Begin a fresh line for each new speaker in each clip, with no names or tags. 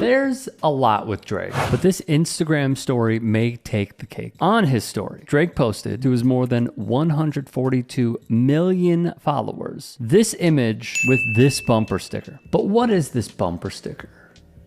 There's a lot with Drake, but this Instagram story may take the cake. On his story, Drake posted to his more than 142 million followers this image with this bumper sticker. But what is this bumper sticker?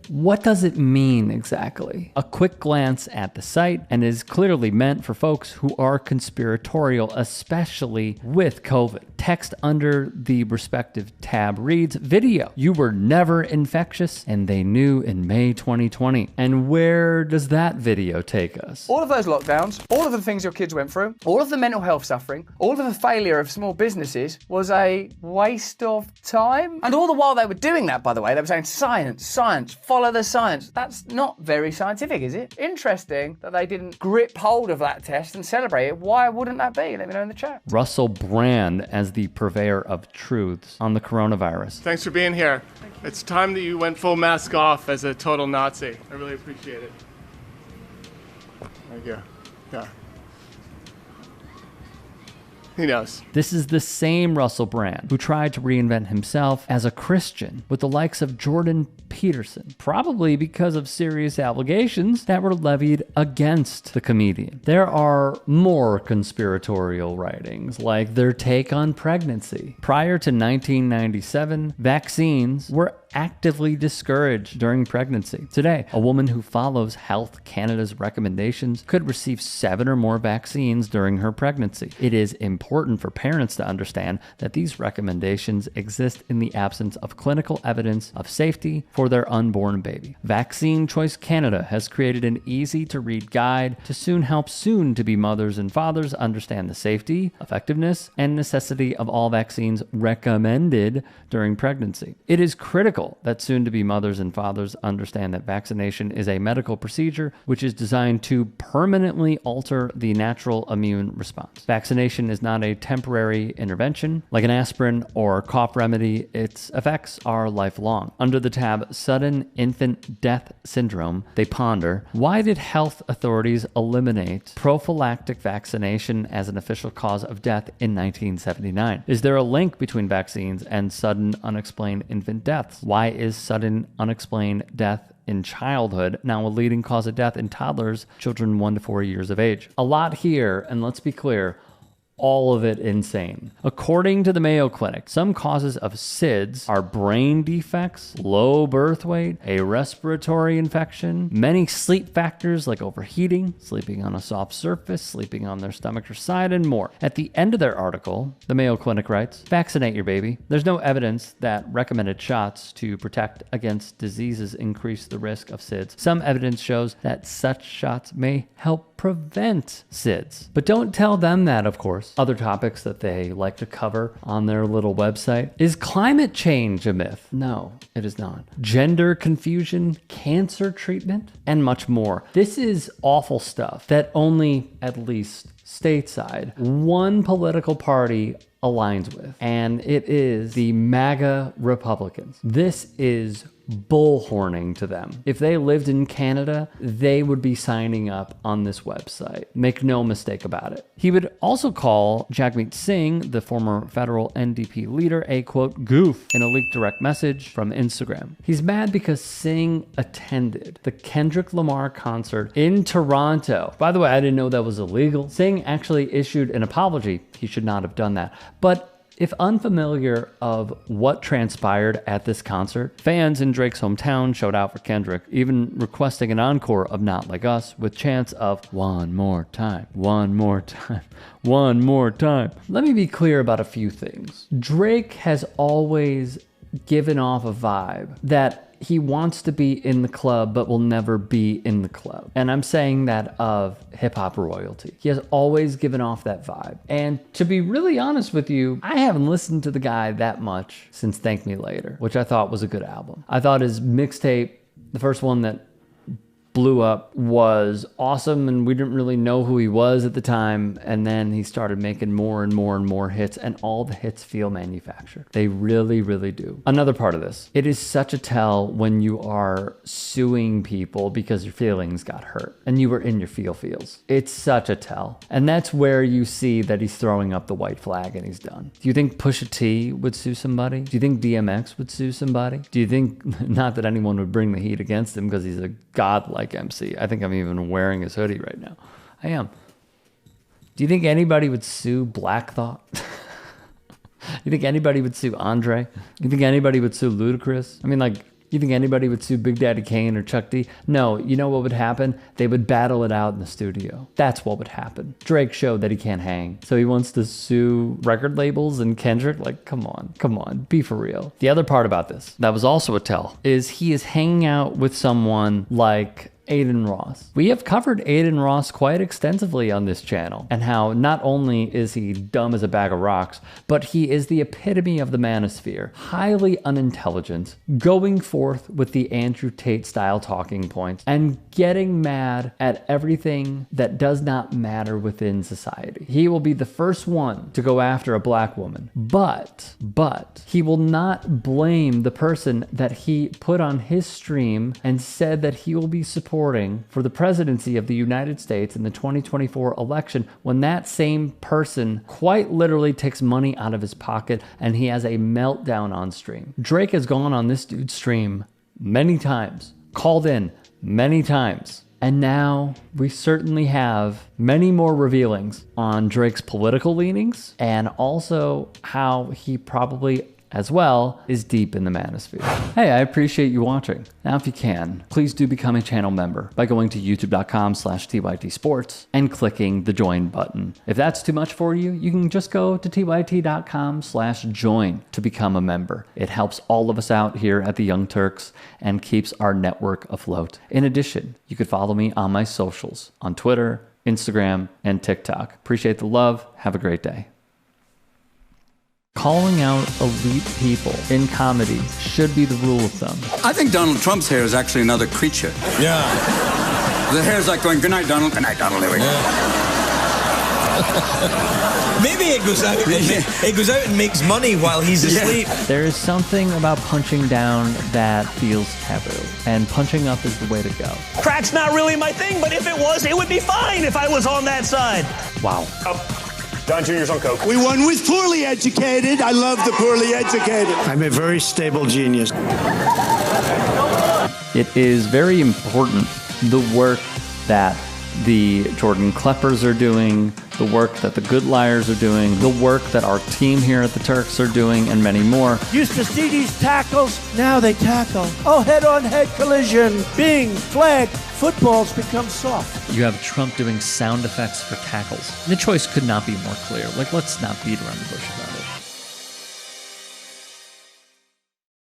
What does it mean exactly? A quick glance at the site, and is clearly meant for folks who are conspiratorial, especially with COVID. Text under the respective tab reads, video. You were never infectious, and they knew in May 2020. And where does that video take us?
All of those lockdowns, all of the things your kids went through, all of the mental health suffering, all of the failure of small businesses was a waste of time. And all the while they were doing that, by the way, they were saying science, science, follow the science. That's not very scientific, is it? Interesting that they didn't grip hold of that test and celebrate it. Why wouldn't that be? Let me know in the chat.
Russell Brand as the purveyor of truths on the coronavirus.
Thanks for being here. It's time that you went full mask off as a total Nazi. I really appreciate it. Thank you. Yeah. He knows.
This is the same Russell Brand who tried to reinvent himself as a Christian with the likes of Jordan Peterson, probably because of serious allegations that were levied against the comedian. There are more conspiratorial writings, like their take on pregnancy. Prior to 1997, vaccines were actively discouraged during pregnancy. Today, a woman who follows Health Canada's recommendations could receive 7 or more vaccines during her pregnancy. It is important for parents to understand that these recommendations exist in the absence of clinical evidence of safety for their unborn baby. Vaccine Choice Canada has created an easy-to-read guide to soon help soon-to-be mothers and fathers understand the safety, effectiveness, and necessity of all vaccines recommended during pregnancy. It is critical that soon-to-be mothers and fathers understand that vaccination is a medical procedure which is designed to permanently alter the natural immune response. Vaccination is not a temporary intervention. Like an aspirin or cough remedy, its effects are lifelong. Under the tab Sudden Infant Death Syndrome, they ponder, why did health authorities eliminate prophylactic vaccination as an official cause of death in 1979? Is there a link between vaccines and sudden unexplained infant deaths? Why is sudden unexplained death in childhood now a leading cause of death in toddlers, children 1 to 4 years of age? A lot here, and let's be clear, all of it insane. According to the Mayo Clinic, some causes of SIDS are brain defects, low birth weight, a respiratory infection, many sleep factors like overheating, sleeping on a soft surface, sleeping on their stomach or side, and more. At the end of their article, the Mayo Clinic writes, vaccinate your baby. There's no evidence that recommended shots to protect against diseases increase the risk of SIDS. Some evidence shows that such shots may help prevent SIDS. But don't tell them that, of course. Other topics that they like to cover on their little website. Is climate change a myth? No, it is not. Gender confusion, cancer treatment, and much more. This is awful stuff that only, at least stateside, one political party aligns with, and it is the MAGA Republicans. This is bullhorning to them. If they lived in Canada, they would be signing up on this website. Make no mistake about it. He would also call Jagmeet Singh, the former federal NDP leader, a quote, goof in a leaked direct message from Instagram. He's mad because Singh attended the Kendrick Lamar concert in Toronto. By the way, I didn't know that was illegal. Singh actually issued an apology. He should not have done that. But if unfamiliar of what transpired at this concert, fans in Drake's hometown showed out for Kendrick, even requesting an encore of Not Like Us with chants of one more time, one more time, one more time. Let me be clear about a few things. Drake has always given off a vibe that he wants to be in the club but will never be in the club. And I'm saying that of hip-hop royalty. He has always given off that vibe. And to be really honest with you, I haven't listened to the guy that much since Thank Me Later, which I thought was a good album. I thought his mixtape, the first one that blew up was awesome, and we didn't really know who he was at the time. And then he started making more and more and more hits, and all the hits feel manufactured. They really, really do. Another part of this, it is such a tell when you are suing people because your feelings got hurt and you were in your feels. It's such a tell. And that's where you see that he's throwing up the white flag and he's done. Do you think Pusha T would sue somebody? Do you think DMX would sue somebody? Do you think, not that anyone would bring the heat against him because he's a godlike MC. I think I'm even wearing his hoodie right now. I am. Do you think anybody would sue Black Thought? You think anybody would sue Andre? You think anybody would sue Ludacris? I mean, like, you think anybody would sue Big Daddy Kane or Chuck D? No, you know what would happen? They would battle it out in the studio. That's what would happen. Drake showed that he can't hang, so he wants to sue record labels and Kendrick. Like, come on, be for real. The other part about this, that was also a tell, is he is hanging out with someone like Aiden Ross. We have covered Aiden Ross quite extensively on this channel, and how not only is he dumb as a bag of rocks, but he is the epitome of the manosphere. Highly unintelligent, going forth with the Andrew Tate style talking points, and getting mad at everything that does not matter within society. He will be the first one to go after a black woman, but he will not blame the person that he put on his stream and said that he will be supporting for the presidency of the United States in the 2024 election, when that same person quite literally takes money out of his pocket and he has a meltdown on stream. Drake has gone on this dude's stream many times, called in many times, and now we certainly have many more revealings on Drake's political leanings, and also how he probably as well is deep in the manosphere. Hey, I appreciate you watching. Now, if you can, please do become a channel member by going to youtube.com/TYTsports and clicking the join button. If that's too much for you, you can just go to tyt.com/join to become a member. It helps all of us out here at the Young Turks and keeps our network afloat. In addition, you could follow me on my socials on Twitter, Instagram, and TikTok. Appreciate the love. Have a great day. Calling out elite people in comedy should be the rule of thumb.
I think Donald Trump's hair is actually another creature.
Yeah.
The hair's like going, good night, Donald. Good night, Donald. There we go.
Maybe it goes out. It goes out and makes money while he's asleep.
There is something about punching down that feels taboo, and punching up is the way to go.
Crack's not really my thing, but if it was, it would be fine if I was on that side.
Wow.
Don Jr.'s on coke.
We won with poorly educated. I love the poorly educated. I'm a very stable genius.
It is very important, the work that the Jordan Kleppers are doing, the work that the Good Liars are doing, the work that our team here at the Turks are doing, and many more.
Used to see these tackles, now they tackle. Oh, head-on-head collision. Bing, flag, footballs become soft.
You have Trump doing sound effects for tackles. The choice could not be more clear. Like, let's not beat around the bush.